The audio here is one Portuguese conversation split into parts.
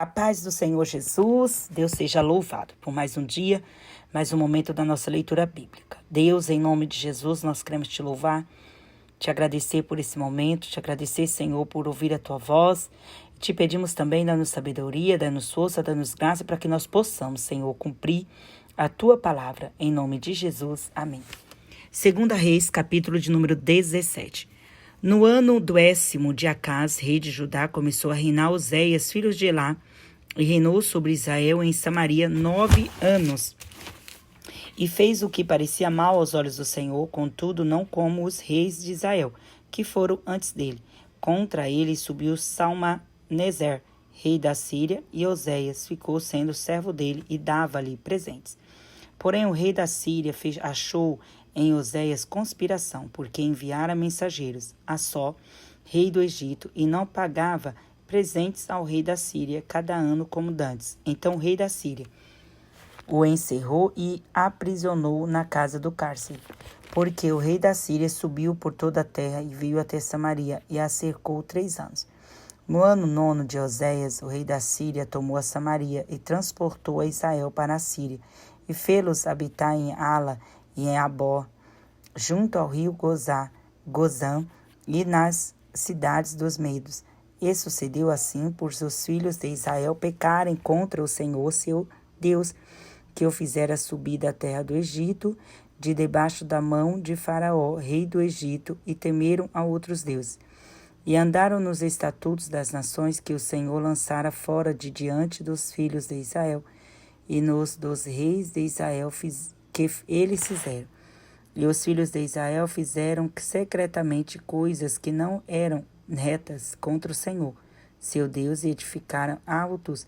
A paz do Senhor Jesus, Deus seja louvado por mais um dia, mais um momento da nossa leitura bíblica. Deus, em nome de Jesus, nós queremos te louvar, te agradecer por esse momento, te agradecer, Senhor, por ouvir a tua voz. Te pedimos também, dá-nos sabedoria, dá-nos força, dá-nos graça para que nós possamos, Senhor, cumprir a tua palavra. Em nome de Jesus, amém. 2 Reis, capítulo de número 17. No ano 10º de Acás, rei de Judá, começou a reinar Oséias, filho de Elá, e reinou sobre Israel em Samaria 9 anos. E fez o que parecia mal aos olhos do Senhor, contudo não como os reis de Israel, que foram antes dele. Contra ele subiu Salmaneser, rei da Síria, e Oséias ficou sendo servo dele e dava-lhe presentes. Porém o rei da Síria achou em Oséias conspiração, porque enviara mensageiros a Só, rei do Egito, e não pagava presentes ao rei da Síria cada ano como dantes. Então o rei da Síria o encerrou e aprisionou na casa do cárcere, porque o rei da Síria subiu por toda a terra e veio até Samaria e a cercou 3 anos. No ano 9º de Oséias, o rei da Síria tomou a Samaria e transportou a Israel para a Síria, e fê-los habitar em Ala e em Abó, junto ao rio Gozã e nas cidades dos Medos. E sucedeu assim por os filhos de Israel pecarem contra o Senhor, seu Deus, que o fizera subir da terra do Egito, de debaixo da mão de Faraó, rei do Egito, e temeram a outros deuses. E andaram nos estatutos das nações que o Senhor lançara fora de diante dos filhos de Israel, e nos dos reis de Israel que eles fizeram. E os filhos de Israel fizeram secretamente coisas que não eram retas contra o Senhor, seu Deus, e edificaram altos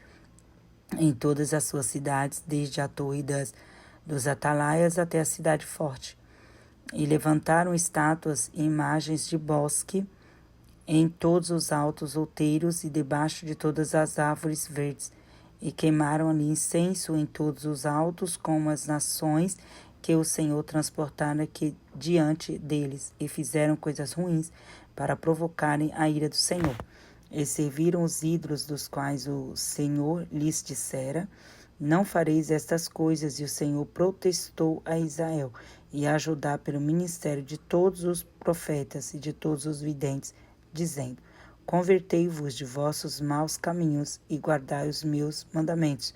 em todas as suas cidades, desde a torre dos atalaias até a cidade forte. E levantaram estátuas e imagens de bosque em todos os altos outeiros e debaixo de todas as árvores verdes, e queimaram ali incenso em todos os altos, como as nações que o Senhor transportara diante deles, e fizeram coisas ruins para provocarem a ira do Senhor. E serviram os ídolos dos quais o Senhor lhes dissera: não fareis estas coisas. E o Senhor protestou a Israel e a Judá pelo ministério de todos os profetas e de todos os videntes, dizendo: convertei-vos de vossos maus caminhos e guardai os meus mandamentos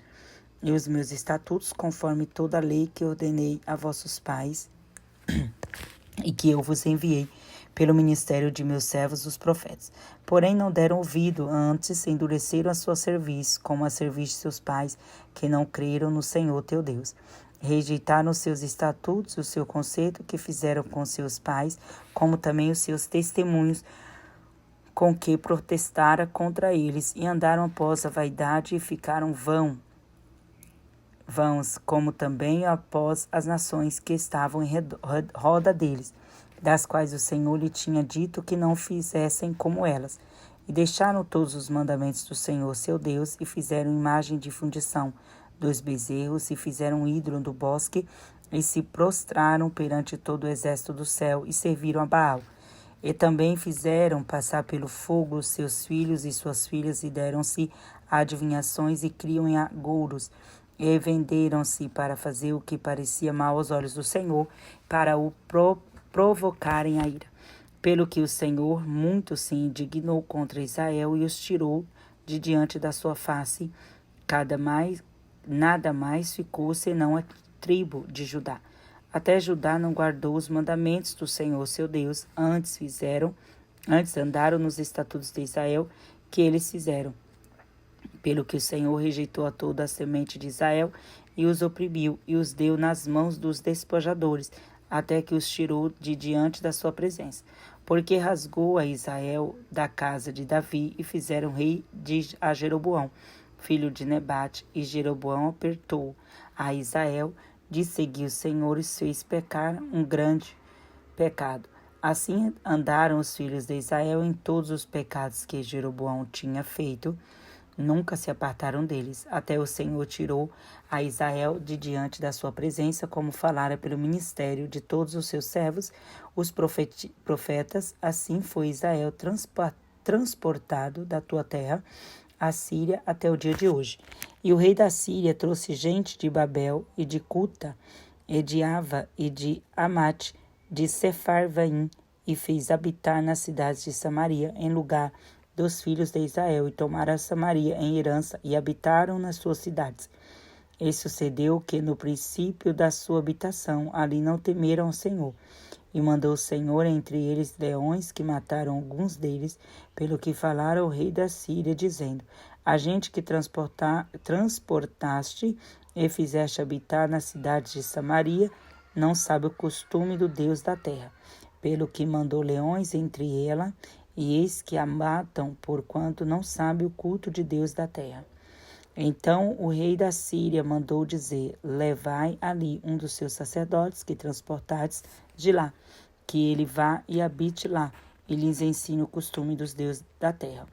e os meus estatutos, conforme toda a lei que ordenei a vossos pais e que eu vos enviei pelo ministério de meus servos os profetas. Porém não deram ouvido, antes endureceram a sua cerviz, como a cerviz de seus pais, que não creram no Senhor teu Deus. Rejeitaram os seus estatutos, o seu conceito que fizeram com seus pais, como também os seus testemunhos, com que protestara contra eles, e andaram após a vaidade e ficaram vãos, como também após as nações que estavam em roda deles, das quais o Senhor lhe tinha dito que não fizessem como elas. E deixaram todos os mandamentos do Senhor seu Deus, e fizeram imagem de fundição dos bezerros, e fizeram um ídolo do bosque, e se prostraram perante todo o exército do céu, e serviram a Baal. E também fizeram passar pelo fogo os seus filhos e suas filhas, e deram-se a adivinhações, e criam em agouros, e venderam-se para fazer o que parecia mal aos olhos do Senhor, para o provocarem a ira. Pelo que o Senhor muito se indignou contra Israel e os tirou de diante da sua face. Nada mais ficou senão a tribo de Judá. Até Judá não guardou os mandamentos do Senhor seu Deus, antes andaram nos estatutos de Israel que eles fizeram. Pelo que o Senhor rejeitou a toda a semente de Israel e os oprimiu e os deu nas mãos dos despojadores, até que os tirou de diante da sua presença. Porque rasgou a Israel da casa de Davi e fizeram rei a Jeroboão, filho de Nebate, e Jeroboão apertou a Israel de seguir o Senhor e fez pecar um grande pecado. Assim andaram os filhos de Israel em todos os pecados que Jeroboão tinha feito, nunca se apartaram deles, até o Senhor tirou a Israel de diante da sua presença, como falara pelo ministério de todos os seus servos, os profetas. Assim foi Israel transportado da tua terra a Síria até o dia de hoje. E o rei da Síria trouxe gente de Babel e de Cuta, e de Ava e de Amate, de Sepharvaim, e fez habitar nas cidades de Samaria, em lugar dos filhos de Israel, e tomaram Samaria em herança, e habitaram nas suas cidades. E sucedeu que, no princípio da sua habitação, ali não temeram ao Senhor. E mandou o Senhor entre eles leões, que mataram alguns deles, pelo que falaram ao rei da Síria, dizendo: a gente que transportaste e fizeste habitar na cidade de Samaria, não sabe o costume do Deus da terra. Pelo que mandou leões entre ela, e eis que a matam, porquanto não sabe o culto de Deus da terra. Então o rei da Síria mandou dizer: levai ali um dos seus sacerdotes que transportastes de lá, que ele vá e habite lá, e lhes ensine o costume dos deuses da terra.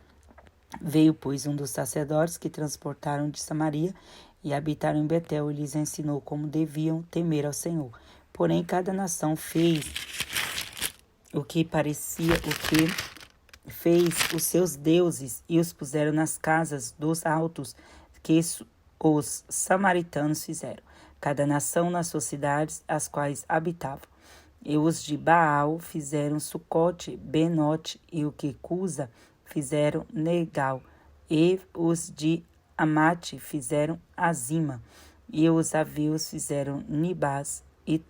Veio, pois, um dos sacerdotes que transportaram de Samaria e habitaram em Betel, e lhes ensinou como deviam temer ao Senhor. Porém, cada nação fez o que fez os seus deuses e os puseram nas casas dos altos que os samaritanos fizeram, cada nação nas suas cidades, as quais habitavam. E os de Baal fizeram Sucote, Benote, e o que Cusa fizeram Negal, e os de Amate fizeram Azima, e os aveus fizeram Nibás e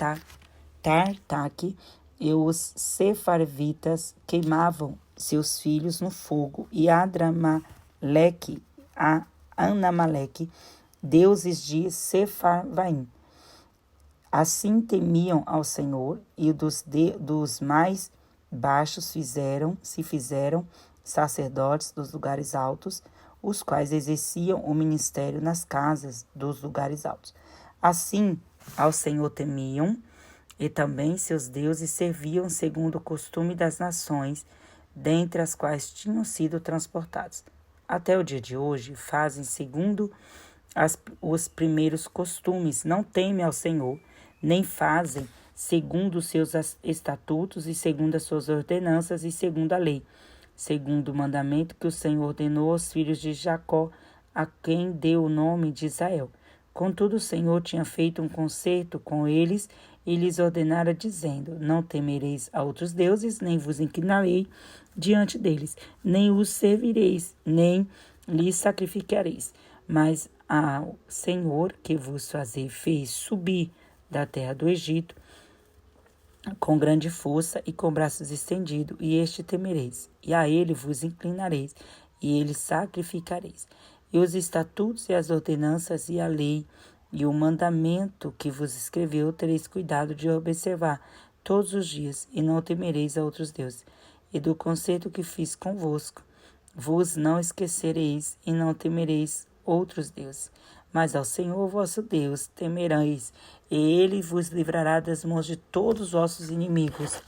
Tartaque, e os sefarvitas queimavam seus filhos no fogo, e Adramaleque, a Anamaleque, deuses de Sepharvaim. Assim temiam ao Senhor, e dos mais baixos se fizeram sacerdotes dos lugares altos, os quais exerciam o ministério nas casas dos lugares altos. Assim ao Senhor temiam, e também seus deuses serviam segundo o costume das nações, dentre as quais tinham sido transportados. Até o dia de hoje fazem segundo os primeiros costumes, não temem ao Senhor, nem fazem segundo os seus estatutos e segundo as suas ordenanças e segundo a lei, segundo o mandamento que o Senhor ordenou aos filhos de Jacó, a quem deu o nome de Israel. Contudo, o Senhor tinha feito um concerto com eles e lhes ordenara, dizendo: não temereis a outros deuses, nem vos inclinarei diante deles, nem os servireis, nem lhes sacrificareis. Mas ao Senhor que vos fez subir da terra do Egito, com grande força e com braços estendidos, e este temereis, e a ele vos inclinareis, e ele sacrificareis. E os estatutos e as ordenanças e a lei e o mandamento que vos escreveu tereis cuidado de observar todos os dias, e não temereis a outros deuses. E do concerto que fiz convosco, vos não esquecereis, e não temereis outros deuses. Mas ao Senhor vosso Deus temereis, e ele vos livrará das mãos de todos os vossos inimigos.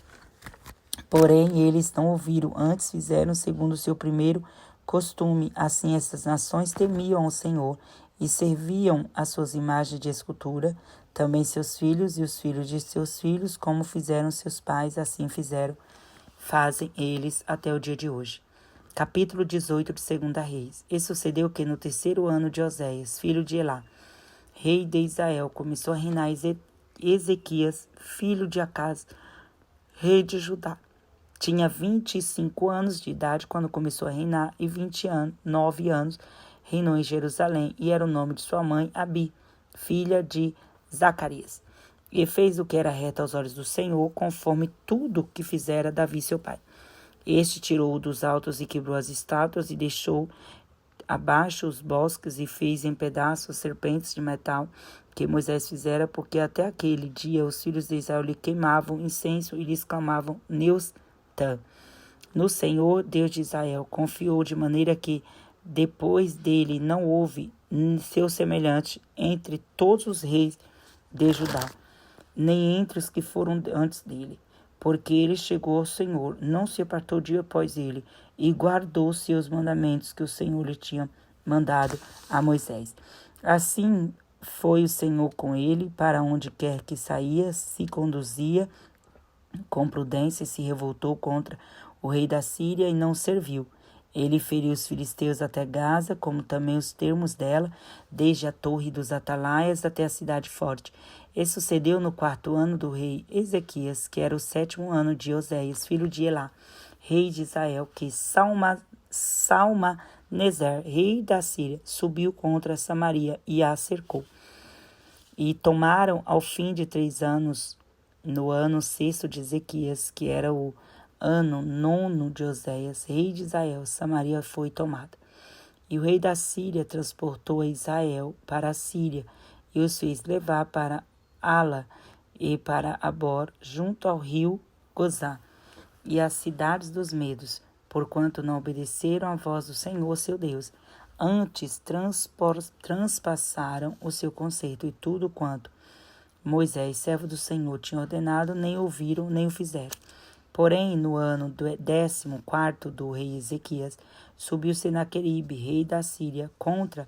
Porém, eles não ouviram, antes fizeram segundo o seu primeiro costume. Assim, essas nações temiam ao Senhor e serviam as suas imagens de escultura. Também seus filhos e os filhos de seus filhos, como fizeram seus pais, assim fazem eles até o dia de hoje. Capítulo 18 de 2 Reis. E sucedeu que no terceiro ano de Oséias, filho de Elá, rei de Israel, começou a reinar Ezequias, filho de Acaz, rei de Judá. Tinha 25 anos de idade quando começou a reinar, e 29 anos reinou em Jerusalém, e era o nome de sua mãe Abi, filha de Zacarias. E fez o que era reto aos olhos do Senhor, conforme tudo que fizera Davi seu pai. Este tirou-o dos altos e quebrou as estátuas, e deixou abaixo os bosques, e fez em pedaços as serpentes de metal que Moisés fizera, porque até aquele dia os filhos de Israel lhe queimavam incenso e lhes clamavam Neustã. No Senhor, Deus de Israel, confiou, de maneira que depois dele não houve seu semelhante entre todos os reis de Judá, nem entre os que foram antes dele. Porque ele chegou ao Senhor, não se apartou dia após ele, e guardou seus mandamentos que o Senhor lhe tinha mandado a Moisés. Assim foi o Senhor com ele, para onde quer que saía, se conduzia com prudência, e se revoltou contra o rei da Síria e não serviu. Ele feriu os filisteus até Gaza, como também os termos dela, desde a torre dos atalaias até a cidade forte. E sucedeu no 4º ano do rei Ezequias, que era o 7º ano de Oséias, filho de Elá, rei de Israel, que Salmaneser, rei da Síria, subiu contra Samaria e a cercou. E tomaram ao fim de 3 anos, no ano 6º de Ezequias, que era o ano 9º de Oséias, rei de Israel, Samaria foi tomada. E o rei da Síria transportou a Israel para a Síria e os fez levar para Ala e para Abor, junto ao rio Gozá, e as cidades dos medos, porquanto não obedeceram à voz do Senhor seu Deus. Antes transpassaram o seu conceito, e tudo quanto Moisés, servo do Senhor, tinha ordenado, nem ouviram, nem o fizeram. Porém, no ano 14º do rei Ezequias, subiu Senaqueribe, rei da Síria, contra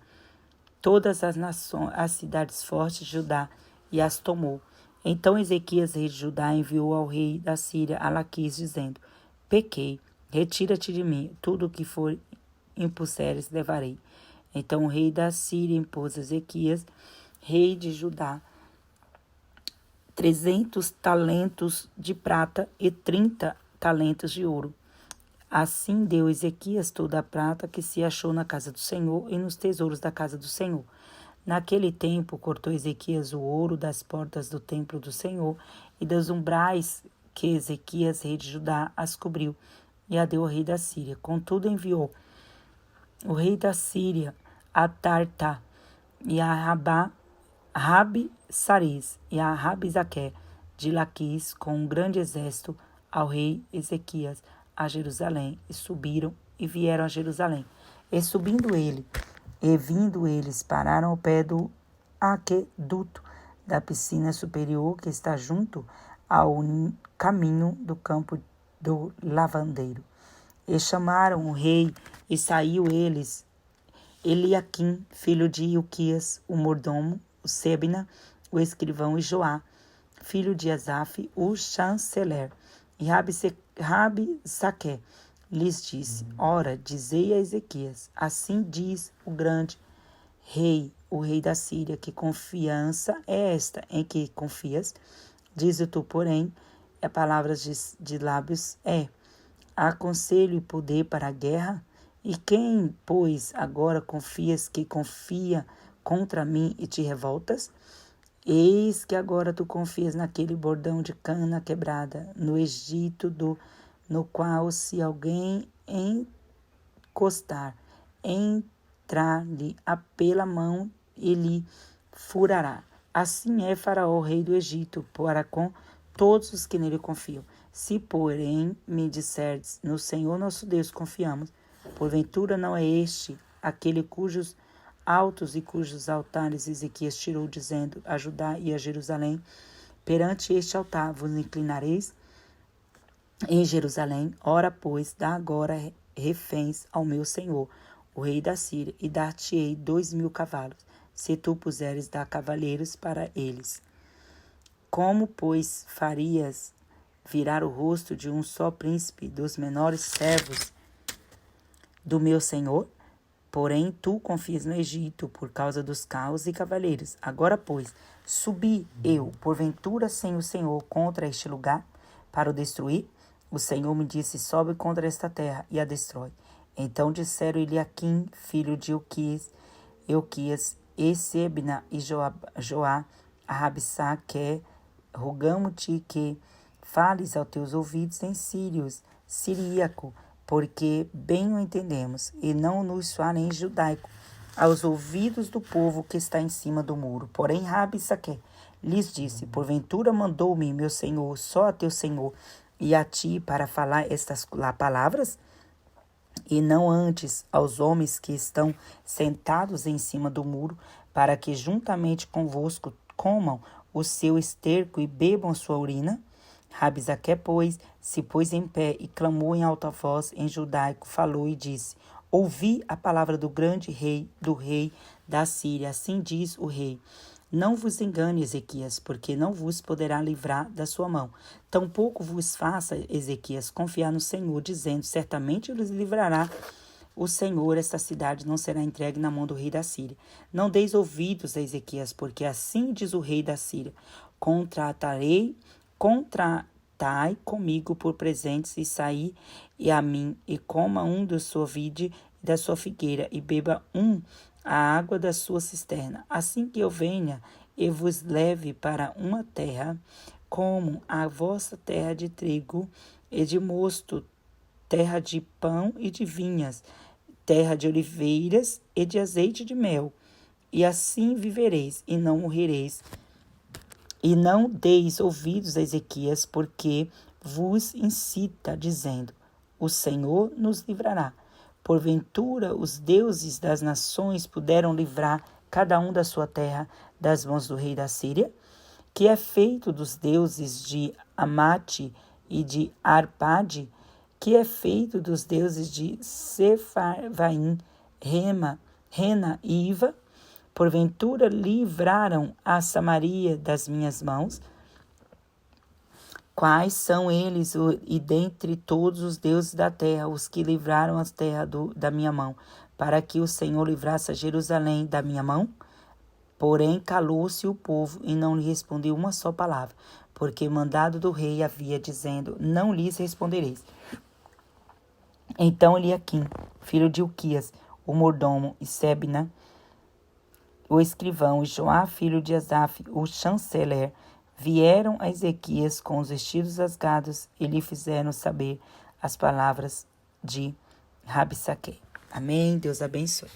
todas as nações, as cidades fortes de Judá, e as tomou. Então Ezequias, rei de Judá, enviou ao rei da Síria a Laquis, dizendo: Pequei, retira-te de mim, tudo o que for impuseres levarei. Então o rei da Síria impôs a Ezequias, rei de Judá, 300 talentos de prata e 30 talentos de ouro. Assim deu Ezequias toda a prata que se achou na casa do Senhor e nos tesouros da casa do Senhor. Naquele tempo cortou Ezequias o ouro das portas do templo do Senhor e dos umbrais que Ezequias, rei de Judá, as cobriu, e a deu ao rei da Síria. Contudo enviou o rei da Síria a Tartá e a Rabi-Saris e a Rabizaque de Laquis com um grande exército ao rei Ezequias a Jerusalém, e subiram e vieram a Jerusalém. E subindo ele e vindo eles, pararam ao pé do aqueduto da piscina superior que está junto ao caminho do campo do lavandeiro. E chamaram o rei, e saiu eles, Eliaquim, filho de Ilquias, o mordomo, o Sebna, o escrivão, e Joá, filho de Asaf, o chanceler. E Rabi-Saque lhes disse: Ora, dizei a Ezequias, assim diz o grande rei, o rei da Síria, que confiança é esta em que confias? Diz tu, porém, a palavras de lábios é: há conselho e poder para a guerra? E quem, pois, agora confias que confia contra mim e te revoltas? Eis que agora tu confias naquele bordão de cana quebrada, no Egito, no qual se alguém encostar, entrar-lhe pela mão, ele furará. Assim é Faraó, rei do Egito, para com todos os que nele confiam. Se, porém, me disserdes, no Senhor nosso Deus confiamos, porventura não é este aquele cujos altos e cujos altares Ezequias tirou, dizendo a Judá e a Jerusalém: perante este altar vos inclinareis em Jerusalém? Ora, pois, dá agora reféns ao meu senhor, o rei da Síria, e dar-te-ei 2.000 cavalos, se tu puseres dar cavaleiros para eles. Como, pois, farias virar o rosto de um só príncipe dos menores servos do meu senhor? Porém, tu confias no Egito por causa dos carros e cavaleiros. Agora, pois, subi eu, porventura, sem o Senhor, contra este lugar, para o destruir? O Senhor me disse: sobe contra esta terra e a destrói. Então disseram Eliaquim, filho de Euquias, e Sebna e Joá, a Rabissaque, rogamo-te que fales aos teus ouvidos em siríaco, porque bem o entendemos, e não nos fale em judaico, aos ouvidos do povo que está em cima do muro. Porém, Rabissaque lhes disse: porventura mandou-me meu senhor, só a teu senhor, e a ti para falar estas palavras? E não antes aos homens que estão sentados em cima do muro, para que juntamente convosco comam o seu esterco e bebam a sua urina? Rabissaque, pois, se pôs em pé e clamou em alta voz em judaico, falou e disse: ouvi a palavra do grande rei, do rei da Síria. Assim diz o rei: não vos engane, Ezequias, porque não vos poderá livrar da sua mão. Tampouco vos faça, Ezequias, confiar no Senhor, dizendo: certamente ele os livrará o Senhor, esta cidade não será entregue na mão do rei da Síria. Não deis ouvidos a Ezequias, porque assim diz o rei da Síria: contratai comigo por presentes, e saí e a mim, e coma da sua vide e da sua figueira, e beba a água da sua cisterna. Assim que eu venha e vos leve para uma terra, como a vossa terra de trigo e de mosto, terra de pão e de vinhas, terra de oliveiras e de azeite de mel. E assim vivereis e não morrereis. E não deis ouvidos a Ezequias, porque vos incita, dizendo: o Senhor nos livrará. Porventura, os deuses das nações puderam livrar cada um da sua terra das mãos do rei da Síria? Que é feito dos deuses de Amate e de Arpade? Que é feito dos deuses de Sepharvaim, Rena e Iva? Porventura livraram a Samaria das minhas mãos? Quais são eles, e dentre todos os deuses da terra, os que livraram as terras da minha mão, para que o Senhor livrasse a Jerusalém da minha mão? Porém calou-se o povo e não lhe respondeu uma só palavra, porque mandado do rei havia, dizendo: não lhes respondereis. Então Eliaquim, filho de Hilquias, o mordomo, e Sebna, o escrivão, e Joá, filho de Asaf, o chanceler, vieram a Ezequias com os vestidos rasgados e lhe fizeram saber as palavras de Rabsaque. Amém. Deus abençoe.